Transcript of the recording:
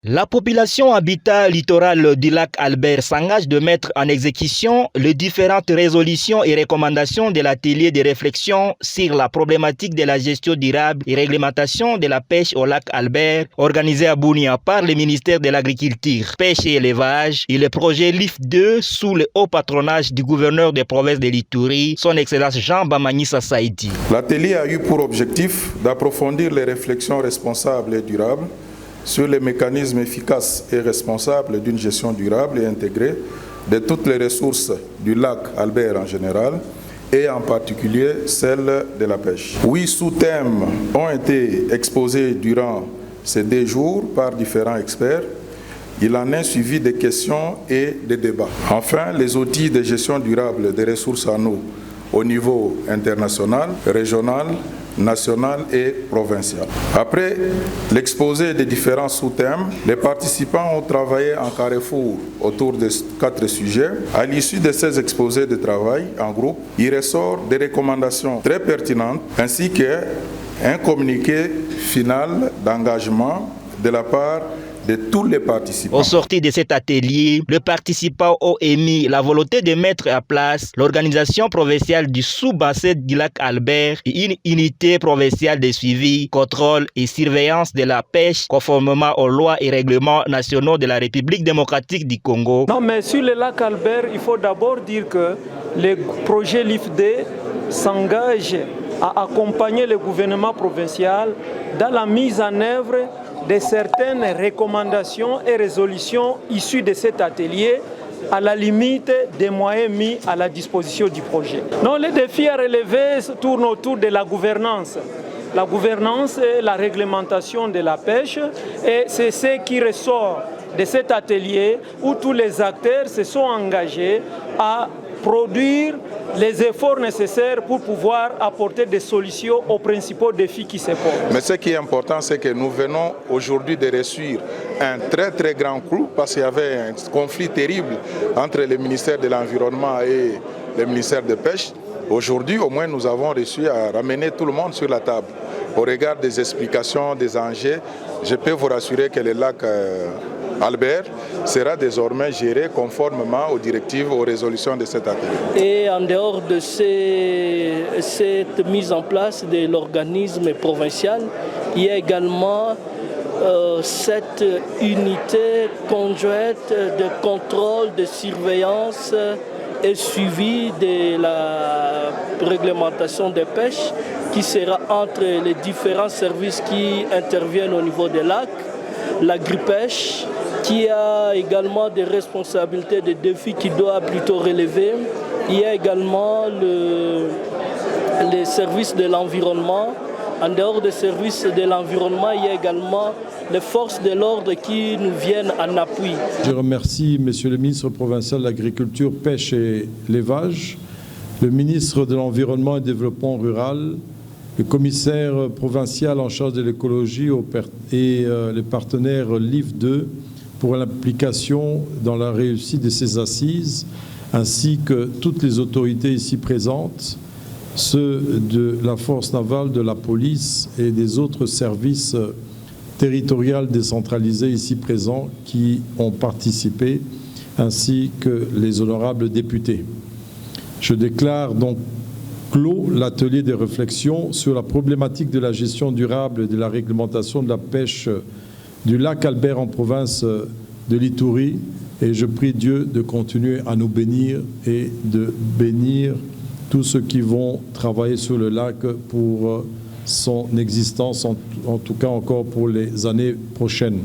La population habitat littoral du lac Albert s'engage de mettre en exécution les différentes résolutions et recommandations de l'atelier de réflexion sur la problématique de la gestion durable et réglementation de la pêche au lac Albert, organisé à Bunia par le ministère de l'Agriculture, Pêche et Élevage et le projet LIF2 sous le haut patronage du gouverneur des provinces de l'Ituri, son Excellence Jean Bamanyisa Saïdi. L'atelier a eu pour objectif d'approfondir les réflexions responsables et durables sur les mécanismes efficaces et responsables d'une gestion durable et intégrée de toutes les ressources du lac Albert en général et en particulier celle de la pêche. 8 sous-thèmes ont été exposés durant ces 2 jours par différents experts. Il en est suivi des questions et des débats. Enfin, les outils de gestion durable des ressources en eau au niveau international, régional, national et provincial. Après l'exposé des différents sous-thèmes, les participants ont travaillé en carrefour autour de 4 sujets. À l'issue de ces exposés de travail en groupe, il ressort des recommandations très pertinentes ainsi qu'un communiqué final d'engagement de la part de tous les participants. Au sortir de cet atelier, les participants ont émis la volonté de mettre en place l'organisation provinciale du sous-bassin du lac Albert et une unité provinciale de suivi, contrôle et surveillance de la pêche conformément aux lois et règlements nationaux de la République démocratique du Congo. Non, mais sur le lac Albert, il faut d'abord dire que le projet LIF2 s'engage à accompagner le gouvernement provincial dans la mise en œuvre de certaines recommandations et résolutions issues de cet atelier à la limite des moyens mis à la disposition du projet. Donc les défis à relever tournent autour de la gouvernance. La gouvernance et la réglementation de la pêche, et c'est ce qui ressort de cet atelier où tous les acteurs se sont engagés à produire les efforts nécessaires pour pouvoir apporter des solutions aux principaux défis qui se posent. Mais ce qui est important, c'est que nous venons aujourd'hui de reçu un très grand coup parce qu'il y avait un conflit terrible entre le ministère de l'Environnement et le ministère de Pêche. Aujourd'hui, au moins, nous avons réussi à ramener tout le monde sur la table. Au regard des explications, des enjeux, je peux vous rassurer que le lac Albert sera désormais géré conformément aux directives, aux résolutions de cet atelier. Et en dehors de cette mise en place de l'organisme provincial, il y a également cette unité conjointe de contrôle, de surveillance et suivi de la réglementation des pêches qui sera entre les différents services qui interviennent au niveau des lacs, l'agri-pêche, qui a également des responsabilités, des défis qu'il doit plutôt relever. Il y a également les services de l'environnement. En dehors des services de l'environnement, il y a également les forces de l'ordre qui nous viennent en appui. Je remercie Monsieur le ministre provincial de l'Agriculture, Pêche et Élevage, le ministre de l'Environnement et Développement rural, le commissaire provincial en charge de l'écologie et les partenaires LIF2 pour l'implication dans la réussite de ces assises, ainsi que toutes les autorités ici présentes, ceux de la force navale, de la police et des autres services territoriaux décentralisés ici présents qui ont participé, ainsi que les honorables députés. Je déclare donc clos l'atelier de réflexion sur la problématique de la gestion durable et de la réglementation de la pêche du lac Albert en province de l'Ituri, et je prie Dieu de continuer à nous bénir et de bénir tous ceux qui vont travailler sur le lac pour son existence, en tout cas encore pour les années prochaines.